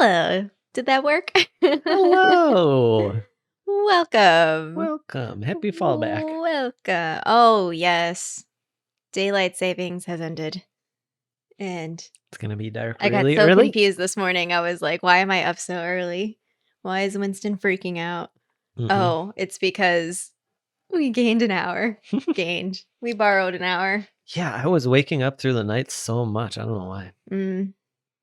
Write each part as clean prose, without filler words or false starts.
Hello. Did that work? Hello. Welcome. Happy fallback. Welcome. Oh, yes. Daylight savings has ended. And It's going to be dark I got really so early. confused this morning. I was like, why am I up so early? Why is Winston freaking out? Mhm. Oh, it's because we gained an hour. We borrowed an hour. Yeah, I was waking up through the night so much. I don't know why.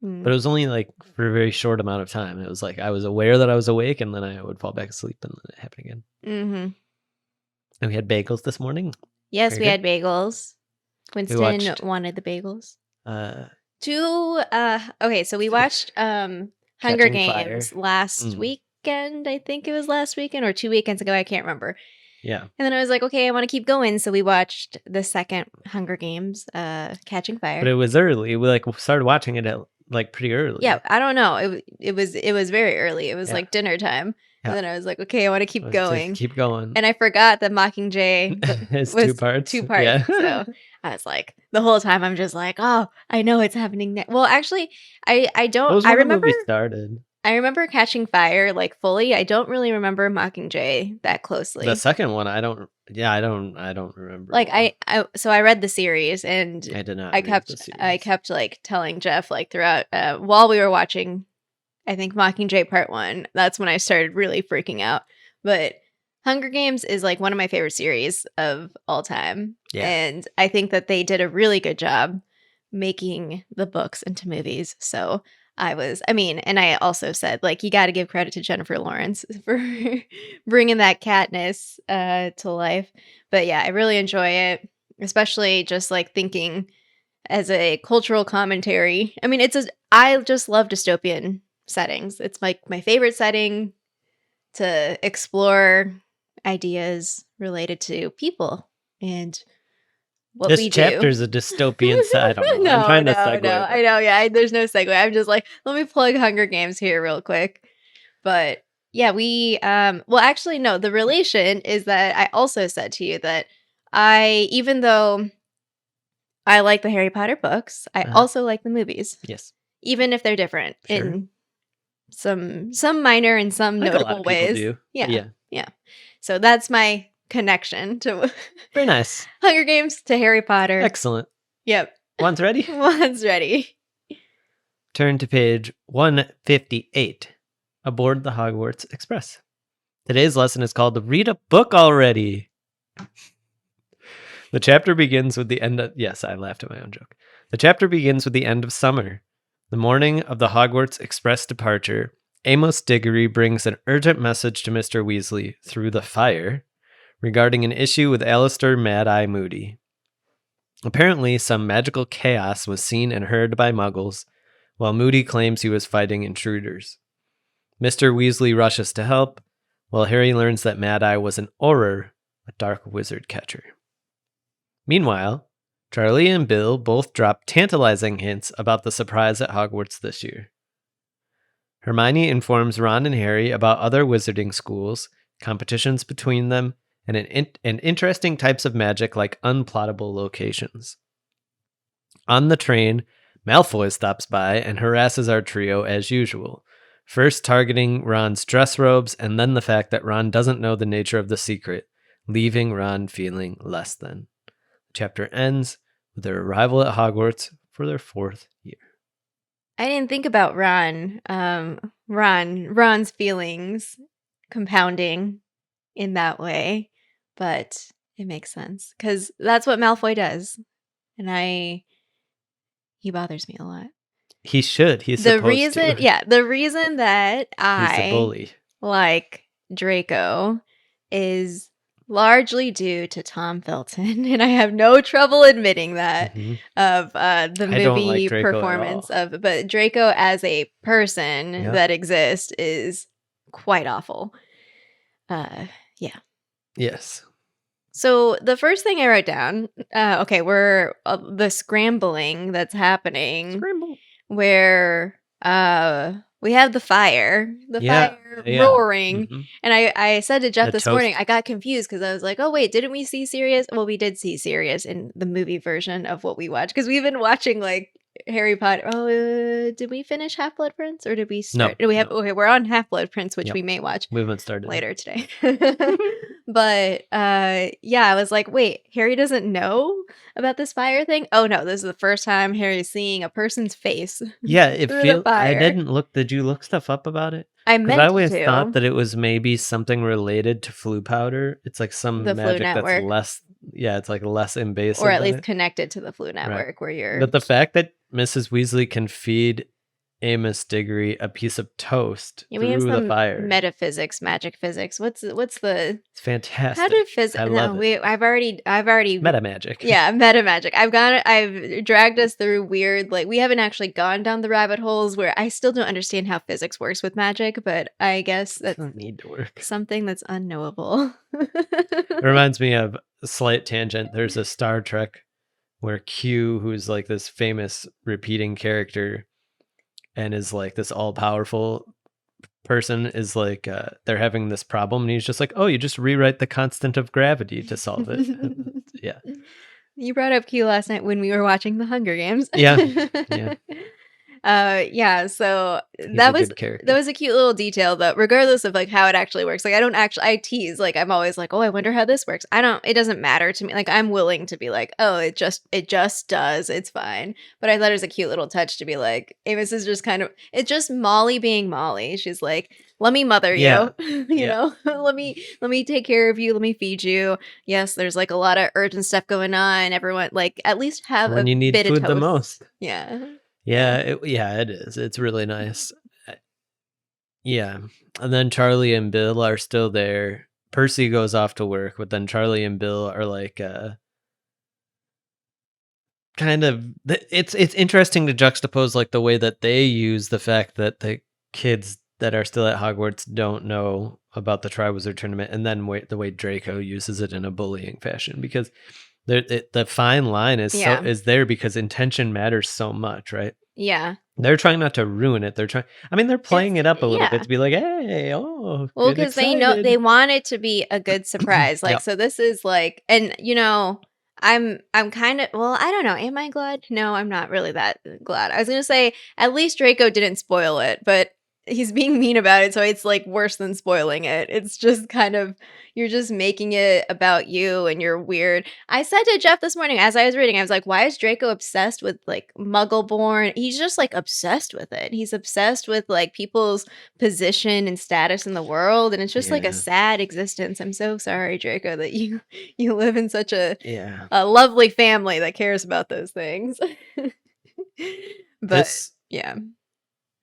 But it was only like for a very short amount of time. It was like I was aware that I was awake and then I would fall back asleep and then it happened again. Mm-hmm. And we had bagels this morning. Yes, Very we good. had bagels. Winston watched- wanted the bagels. Uh, Okay, so we watched Hunger Catching Games Fire. last weekend. I think it was last weekend or 2 weekends ago. I can't remember. yeah. And then I was like, okay, I want to keep going. So we watched the second Hunger Games, Catching Fire. But it was early. We like started watching it at like pretty early. Yeah, I don't know. It was very early. It was Yeah. like dinner time. Yeah. And then I was like, okay, I want to keep Let's going. Keep going. And I forgot that Mockingjay It's was 2 parts. 2 parts. Yeah. So I was like, the whole time I'm just like, oh, I know it's happening next. Well, actually, I don't. What was I when remember. the movie started? I remember Catching Fire like fully. I don't really remember Mockingjay that closely. The second one, I don't. Yeah, I don't remember. Like so I read the series and I did not. I kept like telling Jeff like throughout while we were watching, I think Mockingjay Part 1. That's when I started really freaking out. But Hunger Games is like one of my favorite series of all time. Yeah. And I think that they did a really good job making the books into movies. So and I also said, like, you got to give credit to Jennifer Lawrence for bringing that Katniss to life. But yeah, I really enjoy it, especially just like thinking as a cultural commentary. I mean, I just love dystopian settings. It's like my favorite setting to explore ideas related to people and what this we do. chapter's a dystopian side. I don't know. I'm trying to segue. No. I know, yeah. There's no segue. I'm just like, let me plug Hunger Games here real quick. But yeah, we well, actually, no. The relation is that I also said to you that even though I like the Harry Potter books, I also like the movies. Yes, even if they're different in some minor and some like notable ways. Do. Yeah. So that's my connection to very nice Hunger Games to Harry Potter. Excellent. Yep. One's ready. One's ready. Turn to page 158 aboard the Hogwarts Express. Today's lesson is called "Read a Book Already." The chapter begins with the end of... Yes, I laughed at my own joke. The chapter begins with the end of summer. The morning of the Hogwarts Express departure, Amos Diggory brings an urgent message to Mr. Weasley through the fire regarding an issue with Alastor Mad-Eye Moody. Apparently, some magical chaos was seen and heard by muggles, while Moody claims he was fighting intruders. Mr. Weasley rushes to help, while Harry learns that Mad-Eye was an auror, a dark wizard catcher. Meanwhile, Charlie and Bill both drop tantalizing hints about the surprise at Hogwarts this year. Hermione informs Ron and Harry about other wizarding schools, competitions between them, and interesting types of magic like unplottable locations. On the train, Malfoy stops by and harasses our trio as usual, first targeting Ron's dress robes and then the fact that Ron doesn't know the nature of the secret, leaving Ron feeling less than. The chapter ends with their arrival at Hogwarts for their 4th year. I didn't think about Ron's feelings compounding in that way, but it makes sense because that's what Malfoy does, and he bothers me a lot. He should. He's supposed to. Yeah, the reason that He's a bully. Like Draco is largely due to Tom Felton, and I have no trouble admitting that of the movie performance of, but Draco as a person that exists is quite awful. Yeah. Yes. So the first thing I wrote down, we're the scrambling that's happening, where we have the fire roaring. And I said to Jeff this morning, I got confused because I was like, oh, wait, didn't we see Sirius? Well, we did see Sirius in the movie version of what we watched because we've been watching like Harry Potter. Oh, did we finish Half-Blood Prince or did we start? No, We have no. okay. We're on Half-Blood Prince, which Yep. we may watch We haven't started later today. But yeah, I was like, wait, Harry doesn't know about this fire thing? Oh no, this is the first time Harry's seeing a person's face Yeah, it through the feel. I fire. didn't look. Did you look stuff up about it? I Because I meant always to. thought that it was maybe something related to flu powder. It's like some The Flu magic that's Network. less. Yeah, it's like less invasive. Or at than least it. connected to the Flu Network, where you're. But the fact that Mrs. Weasley can feed Amos Diggory a piece of toast Yeah, we have through the some fire. metaphysics, magic physics. What's the? It's fantastic. How do physics? I love it. I've already Meta magic. Yeah, meta magic. I've dragged us through weird, like we haven't actually gone down the rabbit holes where I still don't understand how physics works with magic, but I guess It that's doesn't need to work. something that's unknowable. It reminds me of a slight tangent. There's a Star Trek where Q, who's like this famous repeating character and is like this all-powerful person, is like they're having this problem and he's just like, oh, you just rewrite the constant of gravity to solve it. Yeah. You brought up Q last night when we were watching The Hunger Games. Yeah. Yeah, so He's that a was good character. that was a cute little detail though, regardless of like how it actually works. Like I tease, like I'm always like, oh, I wonder how this works. It doesn't matter to me. Like I'm willing to be like, oh, it just does. It's fine. But I thought it was a cute little touch to be like, Amos is just it's just Molly being Molly. She's like, let me mother you. Yeah. You know, let me take care of you, let me feed you. Yes, there's like a lot of urgent stuff going on. Everyone like at least have when a you need bit food of toast. the most. Yeah. Yeah, it is. It's really nice. Yeah. And then Charlie and Bill are still there. Percy goes off to work, but then Charlie and Bill are like kind of it's interesting to juxtapose like the way that they use the fact that the kids that are still at Hogwarts don't know about the Triwizard Tournament, and then the way Draco uses it in a bullying fashion, because the fine line is is there because intention matters so much, right? Yeah. They're trying not to ruin it. They're playing it up a little bit to be like, hey, oh, well, because they know they want it to be a good surprise. Like, so this is like, and you know, I'm kind of, well, I don't know. Am I glad? No, I'm not really that glad. I was gonna say at least Draco didn't spoil it, but he's being mean about it, so it's like worse than spoiling it. It's just kind of, you're just making it about you and you're weird. I said to Jeff this morning as I was reading, I was like, why is Draco obsessed with like Muggle-born? He's just like obsessed with it. He's obsessed with like people's position and status in the world, and it's just like a sad existence. I'm so sorry, Draco, that you live in such a lovely family that cares about those things. But yeah.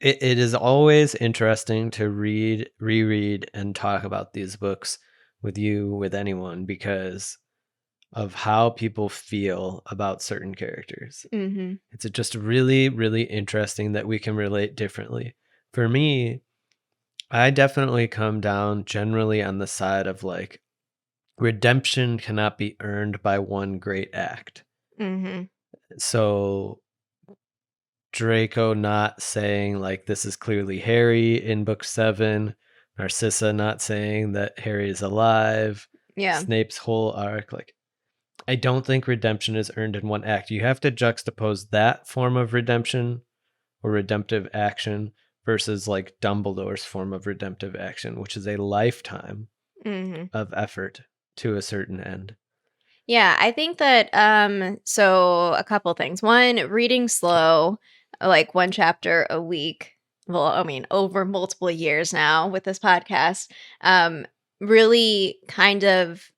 It is always interesting to reread, and talk about these books with you, with anyone, because of how people feel about certain characters. Mm-hmm. It's just really, really interesting that we can relate differently. For me, I definitely come down generally on the side of like, redemption cannot be earned by one great act. Mm-hmm. So Draco not saying like this is clearly Harry in book 7, Narcissa not saying that Harry is alive, Snape's whole arc, like I don't think redemption is earned in one act. You have to juxtapose that form of redemption or redemptive action versus like Dumbledore's form of redemptive action, which is a lifetime of effort to a certain end. Yeah, I think that so a couple things. One, reading slow, like one chapter a week. Well, I mean, over multiple years now with this podcast, really kind of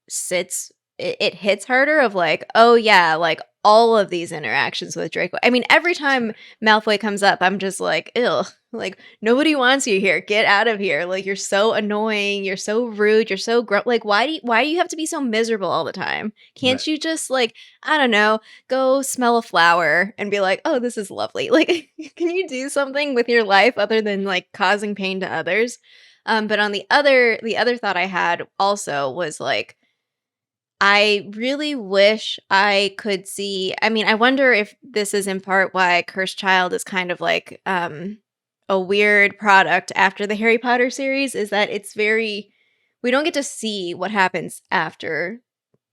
it hits harder of like, oh yeah, like all of these interactions with Draco. I mean, every time Malfoy comes up, I'm just like, ew, like nobody wants you here. Get out of here. Like you're so annoying. You're so rude. You're so like why do you have to be so miserable all the time? Can't you just like, I don't know, go smell a flower and be like, oh, this is lovely. Like, can you do something with your life other than like causing pain to others? But on the other thought I had also was like, I really wish I could see. I mean, I wonder if this is in part why Cursed Child is kind of like a weird product after the Harry Potter series, is that we don't get to see what happens after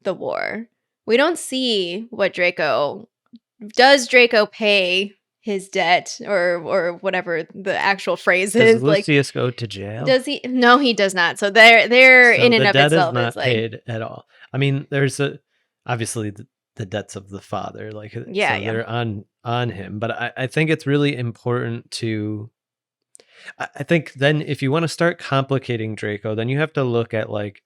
the war. We don't see what does Draco pay his debt or whatever the actual phrase Does is. Like, Lucius go to jail? does he? No, he does not. So they're So in and the of debt is itself is not like, paid at all. I mean, there's obviously the debts of the father, like yeah, so yeah. they're on him. But I think it's really important to. I think then if you want to start complicating Draco, then you have to look at like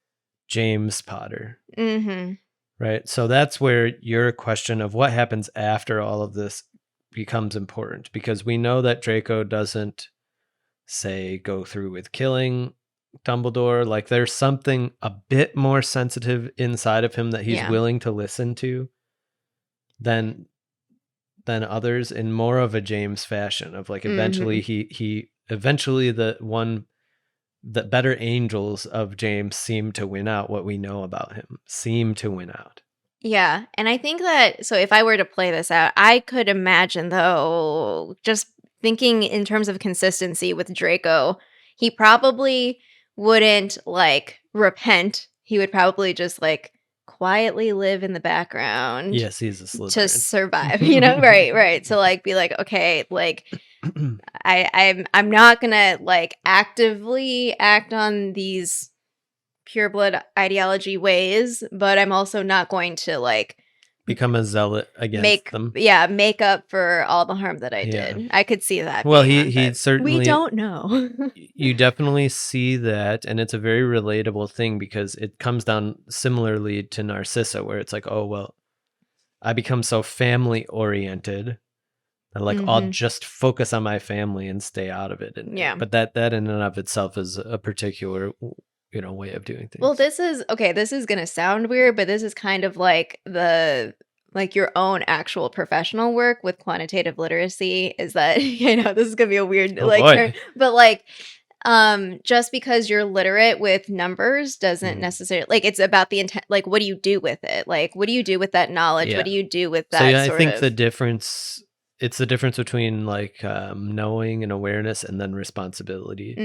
James Potter, Mm-hmm. right? So that's where your question of what happens after all of this becomes important, because we know that Draco doesn't say go through with killing Dumbledore. Like there's something a bit more sensitive inside of him that he's Yeah. willing to listen to than others, in more of a James fashion of like eventually he eventually the better angels of James seem to win out. What we know about him seem to win out. Yeah, and I think that so if I were to play this out, I could imagine though, just thinking in terms of consistency with Draco, he probably wouldn't like repent. He would probably just like quietly live in the background Yes, he's a to Slytherin. survive, you know? Right, right. To like be like, okay, like I'm not gonna like actively act on these pureblood ideology ways, but I'm also not going to like Become a zealot against them. make up for all the harm that I Yeah. did. I could see that. Well, being on, he but certainly. we don't know. You definitely see that, and it's a very relatable thing because it comes down similarly to Narcissa, where it's like, oh well, I become so family oriented that like I'll just focus on my family and stay out of it. And Yeah. but that in and of itself is a particular way of doing things. Well, this is okay. This is gonna sound weird, but this is kind of like your own actual professional work with quantitative literacy. Is that I know this is gonna be a weird Oh, like boy. term, but like just because you're literate with numbers doesn't necessarily like it's about the intent. Like, what do you do with it? Like, what do you do with that knowledge? Yeah. What do you do with that? So yeah, I sort think of... the difference. It's the difference between like knowing and awareness, and then responsibility.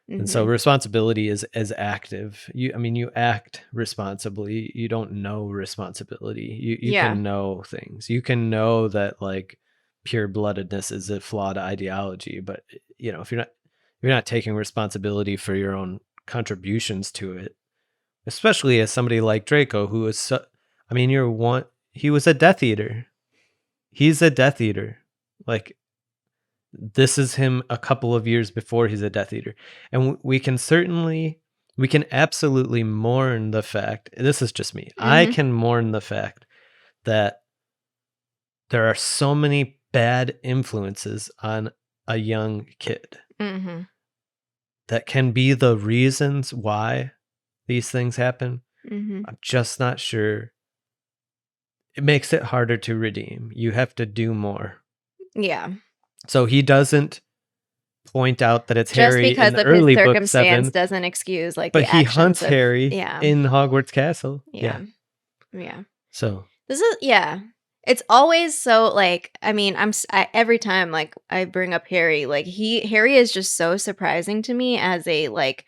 And so responsibility is as active. You act responsibly. You don't know responsibility. You Yeah. can know things. You can know that like pure bloodedness is a flawed ideology, but if you're not taking responsibility for your own contributions to it, especially as somebody like Draco, who is he was a Death Eater. He's a Death Eater. Like, this is him a couple of years before he's a Death Eater. And we can absolutely mourn the fact, this is just me, I can mourn the fact that there are so many bad influences on a young kid that can be the reasons why these things happen. I'm just not sure. It makes it harder to redeem. You have to do more. Yeah. So he doesn't point out that it's just Harry because in the of early his book circumstance 7, doesn't excuse like but the he actions hunts of, Harry yeah. in Hogwarts Castle. Yeah. So this is it's always so like every time like I bring up Harry, like Harry is just so surprising to me as a like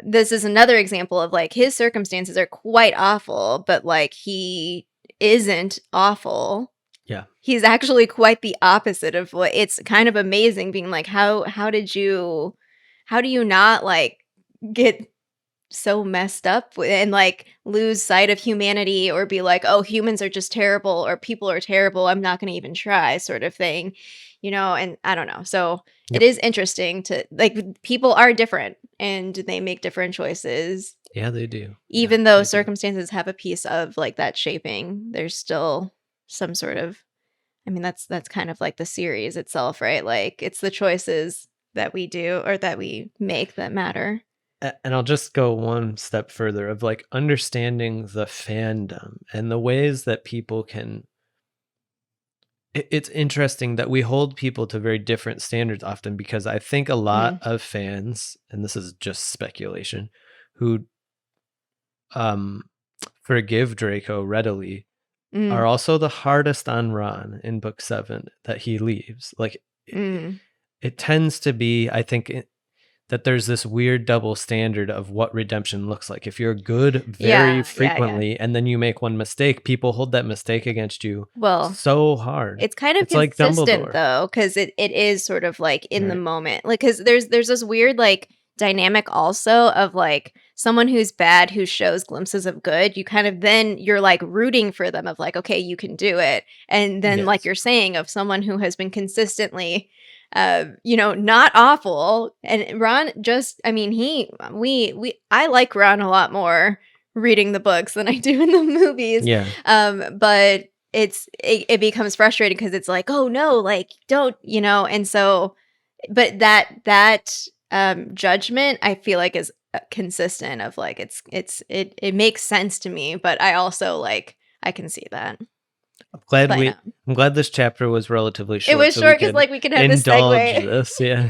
this is another example of like his circumstances are quite awful, but like he isn't awful. Yeah. He's actually quite the opposite of what it's kind of amazing being like, how do you not like get so messed up and like lose sight of humanity or be like, oh, humans are just terrible or people are terrible, I'm not going to even try sort of thing, and I don't know. So It is interesting to like people are different and they make different choices. Yeah, they do. Even though circumstances have a piece of like that shaping, there's still some sort of, that's kind of like the series itself, right? Like it's the choices that we do or that we make that matter. And I'll just go one step further of like understanding the fandom and the ways that people can. It's interesting that we hold people to very different standards often, because I think a lot of fans, and this is just speculation, who forgive Draco readily are also the hardest on Ron in book 7 that he leaves. Like it tends to be, I think, that there's this weird double standard of what redemption looks like. If you're good very Yeah. frequently and then you make one mistake, people hold that mistake against you Well, so hard. it's kind of It's like consistent Dumbledore. though, because it is sort of like in the Right. moment. Like, because there's this weird like dynamic also of like someone who's bad who shows glimpses of good. You kind of then you're like rooting for them of like, okay, you can do it. And then like Yes. you're saying of someone who has been consistently not awful. And Ron just, I mean, I like Ron a lot more reading the books than I do in the movies. Yeah. But it becomes frustrating because it's like, oh no, like don't, and so, but that judgment I feel like is consistent of like it makes sense to me, but I also like I can see that. But, I'm glad this chapter was relatively short. it was so short because like we can have this indulge segue this, yeah,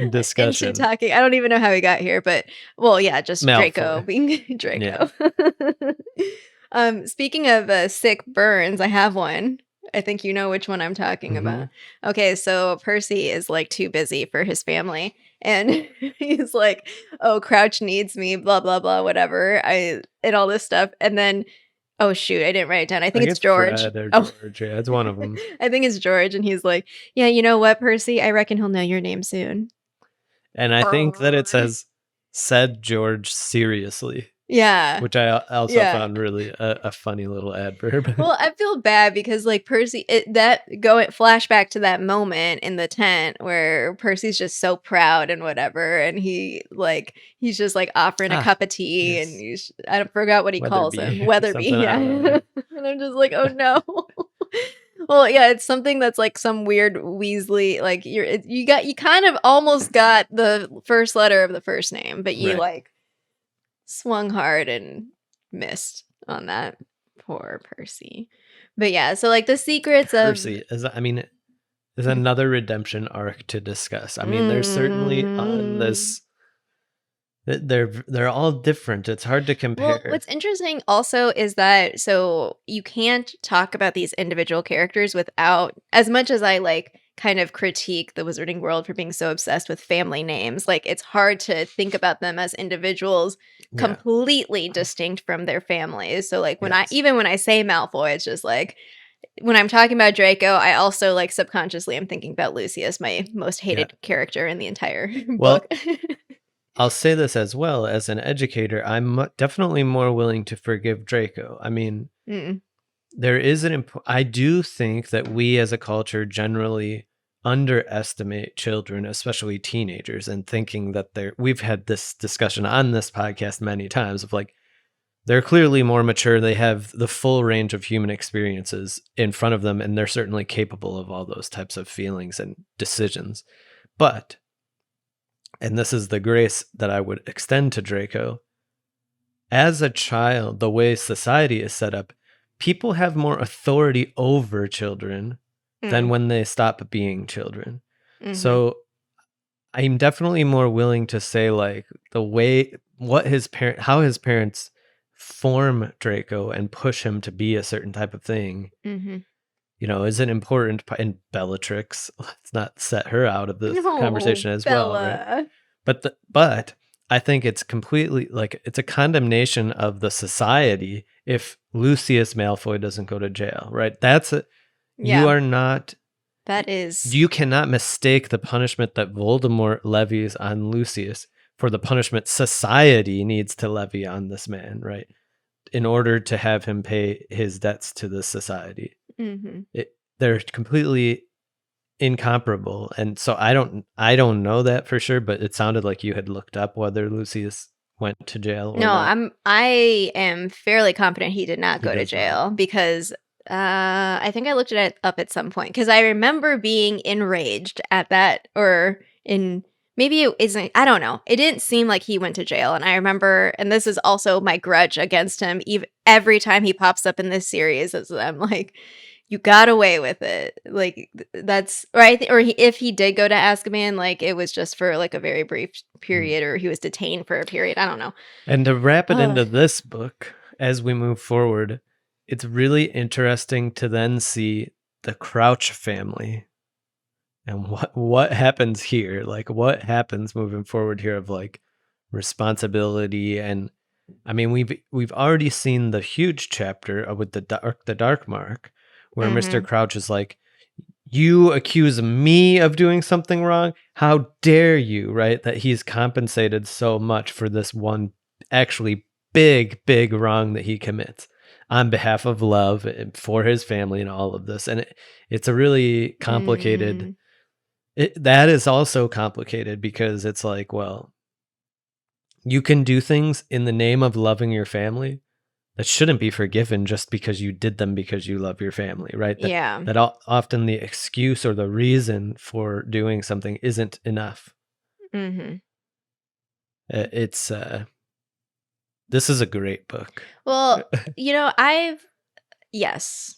discussion. into talking. I don't even know how we got here, but well, yeah, just Draco Malfoy. being Draco. Speaking of sick burns, I have one. I think you know which one I'm talking about. Okay, so Percy is like too busy for his family, and he's like, "Oh, Crouch needs me, blah blah blah, whatever." And all this stuff, and then, oh shoot, I didn't write it down. I think it's George. Fred or Oh. George, yeah, it's one of them. I think it's George, and he's like, "Yeah, you know what, Percy? I reckon he'll know your name soon." And I think that it said George seriously. Yeah. Which I also found really a funny little adverb. Well, I feel bad because like Percy, flashback to that moment in the tent where Percy's just so proud and whatever, and he's just like offering a cup of tea, yes. and I forgot what he calls him, Weatherby, yeah. And I'm just like, oh no. Well, yeah, it's something that's like some weird Weasley, like you kind of almost got the first letter of the first name, but you like swung hard and missed on that. Poor Percy. But yeah, so like the secrets Percy is another redemption arc to discuss. I mean, they're certainly on this. They're all different. It's hard to compare. Well, what's interesting also is that so you can't talk about these individual characters without, as much as I like kind of critique the wizarding world for being so obsessed with family names, like it's hard to think about them as individuals completely distinct from their families. So like when I say Malfoy, it's just like when I'm talking about Draco, I also like subconsciously I'm thinking about Lucius, my most hated character in the entire book. I'll say this as well, as an educator, I'm definitely more willing to forgive Draco. I mean, there is I do think that we as a culture generally underestimate children, especially teenagers, and thinking that we've had this discussion on this podcast many times of like, they're clearly more mature. They have the full range of human experiences in front of them, and they're certainly capable of all those types of feelings and decisions. But, and this is the grace that I would extend to Draco, as a child, the way society is set up, people have more authority over children than when they stop being children. So I'm definitely more willing to say like the way how his parents form Draco and push him to be a certain type of thing, is an important part. And Bellatrix, let's not set her out of this conversation as well, right? But I think it's completely like it's a condemnation of the society if Lucius Malfoy doesn't go to jail, right? You cannot mistake the punishment that Voldemort levies on Lucius for the punishment society needs to levy on this man, right? In order to have him pay his debts to the society. They're completely incomparable. And so I don't know that for sure, but it sounded like you had looked up whether Lucius went to jail or not. I am fairly confident he did not go to jail because I think I looked it up at some point because I remember being enraged at that, or maybe it isn't, I don't know. It didn't seem like he went to jail. And I remember, and this is also my grudge against him, every time he pops up in this series, I'm like, you got away with it. Like that's right. Or if he did go to Azkaban, like it was just for like a very brief period, or he was detained for a period. I don't know. And to wrap it into this book, as we move forward, it's really interesting to then see the Crouch family And what happens here? Like, what happens moving forward here of like responsibility? And I mean, we've already seen the huge chapter with the dark mark, where Mr. Crouch is like, you accuse me of doing something wrong? How dare you, right? That he's compensated so much for this one actually big wrong that he commits on behalf of love and for his family and all of this. And it's a really complicated, that is also complicated because it's like, well, you can do things in the name of loving your family that shouldn't be forgiven just because you did them because you love your family, right? Yeah. That often the excuse or the reason for doing something isn't enough. It's this is a great book. Well, yes.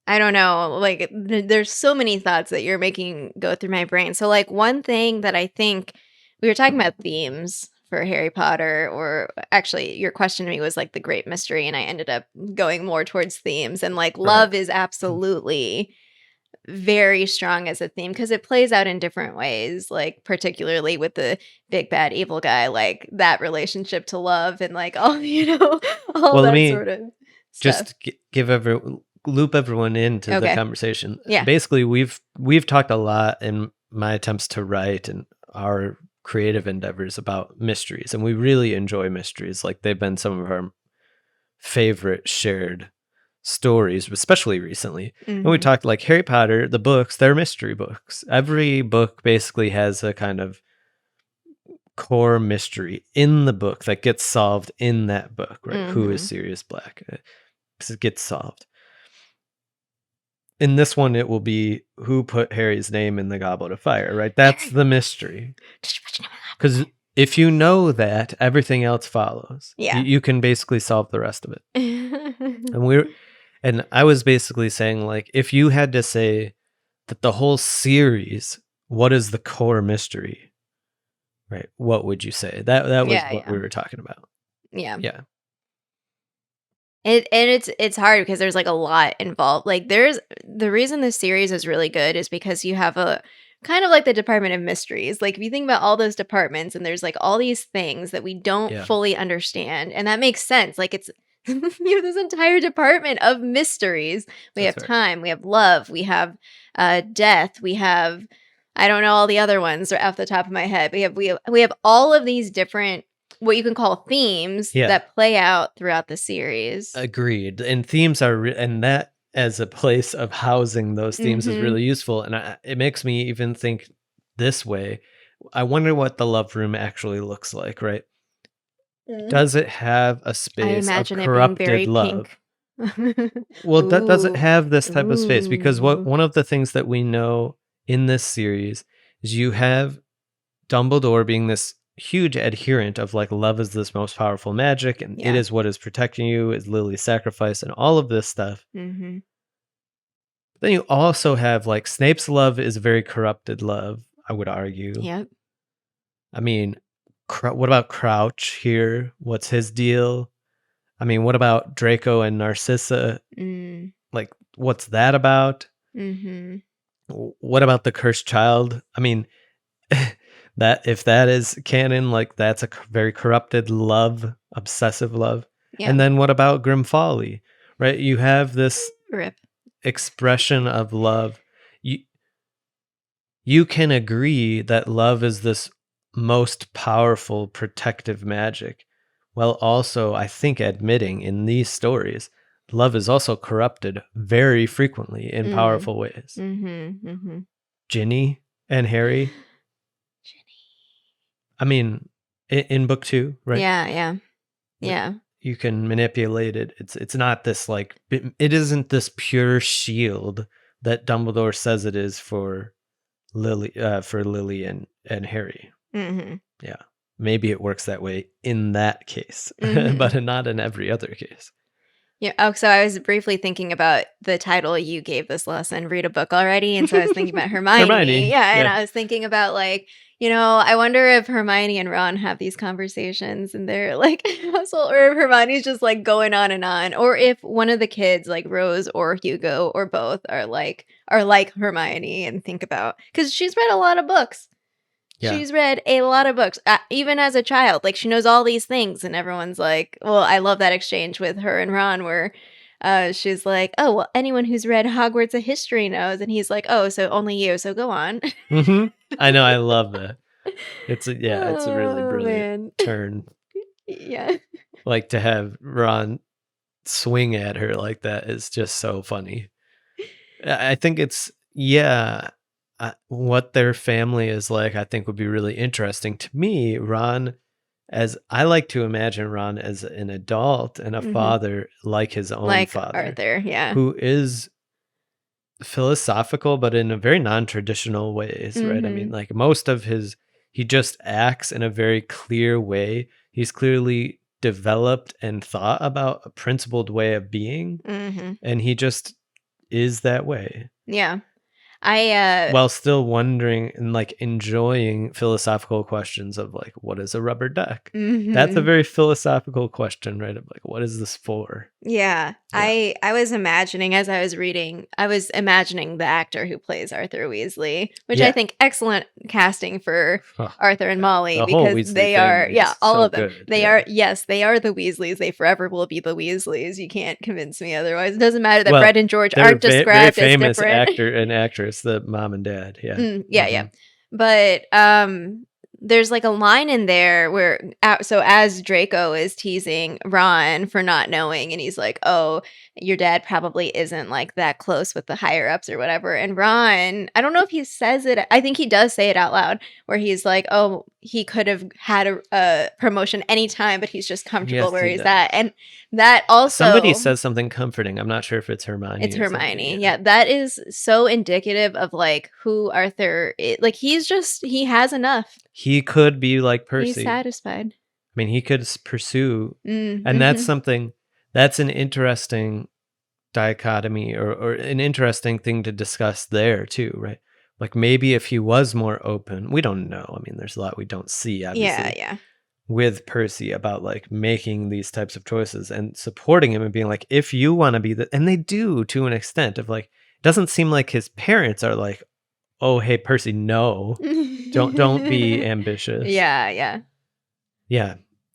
I don't know. Like, there's so many thoughts that you're making go through my brain. So, like, one thing that I think we were talking about themes for Harry Potter, or actually, your question to me was like the great mystery, and I ended up going more towards themes. And like, love is absolutely very strong as a theme because it plays out in different ways, like, particularly with the big bad evil guy, like that relationship to love and like all, all Well, let that me sort of stuff. just loop everyone into the Okay. conversation. Yeah. Basically, we've talked a lot in my attempts to write and our creative endeavors about mysteries, and we really enjoy mysteries. Like, they've been some of our favorite shared stories, especially recently. And we talked like Harry Potter, the books, they're mystery books. Every book basically has a kind of core mystery in the book that gets solved in that book, right? Who is Sirius Black? Because it gets solved. In this one, it will be who put Harry's name in the Goblet of Fire, right? That's the mystery. Because if you know that, everything else follows. Yeah. You can basically solve the rest of it. And I was basically saying, like, if you had to say that the whole series, what is the core mystery, right? What would you say? That was what we were talking about. Yeah. Yeah. It's hard because there's like a lot involved. Like, there's the reason this series is really good is because you have a kind of like the Department of Mysteries. Like, if you think about all those departments and there's like all these things that we don't fully understand, and that makes sense. Like, it's you have this entire department of mysteries. We have time, we have love, we have death, we have, I don't know all the other ones are off the top of my head. We have all of these different, what you can call themes that play out throughout the series. Agreed. And themes are, and that as a place of housing those themes is really useful. And it makes me even think this way. I wonder what the love room actually looks like, right? Does it have a space of corrupted love? Well, does it have this type of space? Because one of the things that we know in this series is you have Dumbledore being this huge adherent of like, love is this most powerful magic, and it is what is protecting you, is Lily's sacrifice, and all of this stuff. Then you also have like Snape's love is a very corrupted love, I would argue. Yep. I mean, what about Crouch here? What's his deal? I mean, what about Draco and Narcissa? Like, what's that about? What about the cursed child? I mean, that if that is canon, like, that's a very corrupted love, obsessive love. And then what about Grim Folly, right? You have this expression of love. You can agree that love is this most powerful protective magic, while also, I think, admitting in these stories, love is also corrupted very frequently in powerful ways. Ginny and Harry. I mean, in book 2, right? Yeah. You can manipulate it. It's not this like, it isn't this pure shield that Dumbledore says it is for Lily and Harry. Yeah, maybe it works that way in that case, but not in every other case. Yeah. Oh, so I was briefly thinking about the title you gave this lesson, read a book already. And so I was thinking about Hermione. Hermione. Yeah. And I was thinking about like, I wonder if Hermione and Ron have these conversations and they're like hustle, or if Hermione's just like going on, or if one of the kids, like Rose or Hugo or both, are like Hermione and think about, because she's read a lot of books. Yeah. She's read a lot of books, even as a child. Like, she knows all these things, and everyone's like, well, I love that exchange with her and Ron where she's like, oh, well, anyone who's read Hogwarts a history knows. And he's like, oh, so only you, so go on. I know, I love that. It's a really Oh, brilliant man. turn. Yeah. Like, to have Ron swing at her like that is just so funny. I think it's, what their family is like, I think would be really interesting. To me, Ron, as I like to imagine Ron as an adult and a father like his own Like father. Arthur, yeah. Who is philosophical, but in a very non-traditional ways, right? I mean, like, most of he just acts in a very clear way. He's clearly developed and thought about a principled way of being, and he just is that way. Yeah. While still wondering and like enjoying philosophical questions of like, what is a rubber duck? That's a very philosophical question, right? Of like, what is this for? Yeah. I was imagining, as I was reading, I was imagining the actor who plays Arthur Weasley, which I think excellent casting for Arthur and Molly, because they are, all so of them. Good. They are, yes, they are the Weasleys. They forever will be the Weasleys. You can't convince me otherwise. It doesn't matter that Fred and George aren't described very famous as different. actor and actress, the mom and dad. Yeah. Yeah. But there's like a line in there where, so as Draco is teasing Ron for not knowing, and he's like, oh, your dad probably isn't like that close with the higher ups or whatever. And Ron, I don't know if he says it, I think he does say it out loud, where he's like, oh, he could have had a promotion anytime, but he's just comfortable where he's at. And that also, somebody says something comforting. I'm not sure if it's Hermione. It's Hermione. Yeah, that is so indicative of like who Arthur is. Like, he has enough. He could be like Percy. He's satisfied. I mean, he could pursue, and that's something, that's an interesting dichotomy or an interesting thing to discuss there too, right? Like, maybe if he was more open, we don't know. I mean, there's a lot we don't see, obviously. Yeah. With Percy about like making these types of choices and supporting him and being like, if you want to be and they do to an extent of like, it doesn't seem like his parents are like, oh, hey, Percy, no, don't be ambitious. Yeah.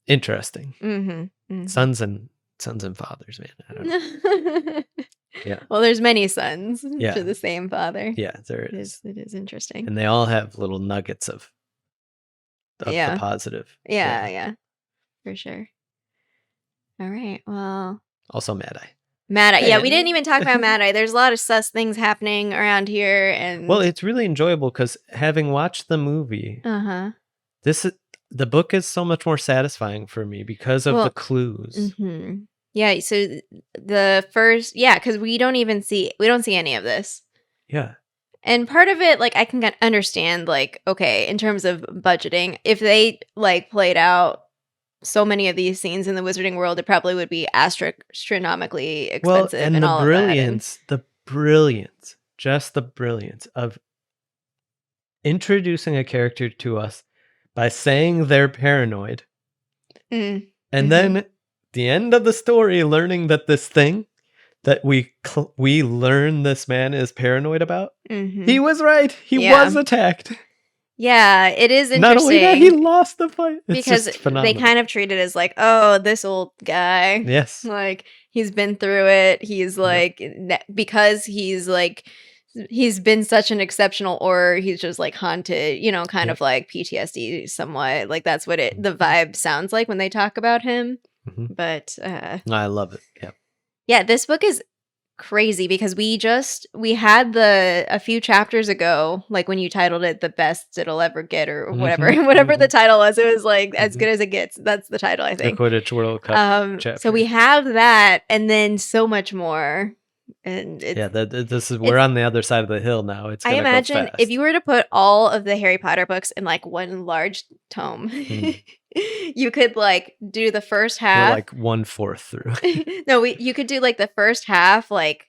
Interesting. Sons and fathers, man. I don't know. Yeah. Well, there's many sons to the same father. Yeah, there is. It is interesting. And they all have little nuggets of the positive. Yeah. For sure. All right. Well. Also Mad-Eye. Mad-Eye. Yeah, we didn't even talk about Mad-Eye. There's a lot of sus things happening around here, and well, it's really enjoyable because having watched the movie, the book is so much more satisfying for me because of the clues. Yeah, so the first, because we don't see any of this. Yeah. And part of it, like, I can understand, like, okay, in terms of budgeting, if they like played out so many of these scenes in the wizarding world, it probably would be astronomically expensive. And and the all brilliance, the brilliance of introducing a character to us by saying they're paranoid, and then the end of the story learning that this thing that we learn this man is paranoid about, he was right. He was attacked. Yeah, it is interesting. Not only that, he lost the fight. It's because just phenomenal. They kind of treat it as like, oh, this old guy. Yes. Like, he's been through it. He's like, because he's like, he's been such an exceptional auror, he's just like haunted, kind of like PTSD somewhat. Like, that's what the vibe sounds like when they talk about him. But I love it. Yeah. Yeah, this book is crazy because we had a few chapters ago, like when you titled it The Best It'll Ever Get or whatever the title was, it was like As Good as It Gets. That's the title, I think. The Quidditch World Cup chapter. So we have that, and then so much more. And we're on the other side of the hill now. It's gonna I imagine go fast. If you were to put all of the Harry Potter books in like one large tome, you could like do the first half. We're like 1/4 through. No, you could do like the first half like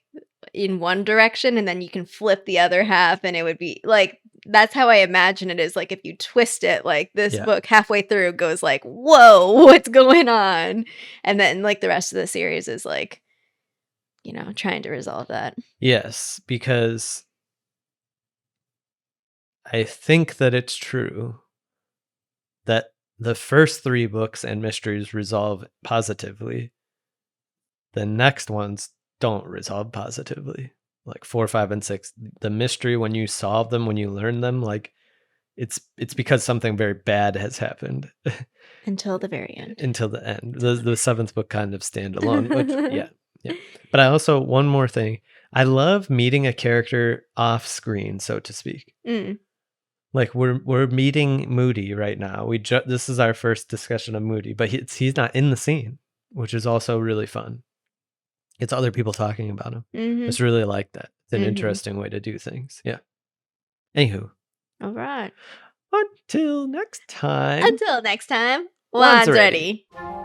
in one direction, and then you can flip the other half, and it would be like that's how I imagine it is. Like, if you twist it, like, this Yeah. book halfway through goes like, whoa, what's going on? And then, like, the rest of the series is like, you know, trying to resolve that. Yes, because I think that it's true that the first 3 books and mysteries resolve positively. The next ones don't resolve positively. Like 4, 5, and 6. The mystery, when you solve them, when you learn them, like it's because something very bad has happened Until the very end. until the end. The 7th book kind of stand alone, which yeah. But I also, one more thing, I love meeting a character off screen, so to speak. Mm. Like we're meeting Moody right now. This is our first discussion of Moody, but he's not in the scene, which is also really fun. It's other people talking about him. Mhm. It's really like that. It's an Mhm. interesting way to do things. Yeah. Anywho, All right. until next time. Until next time, Wands Wands ready. ready.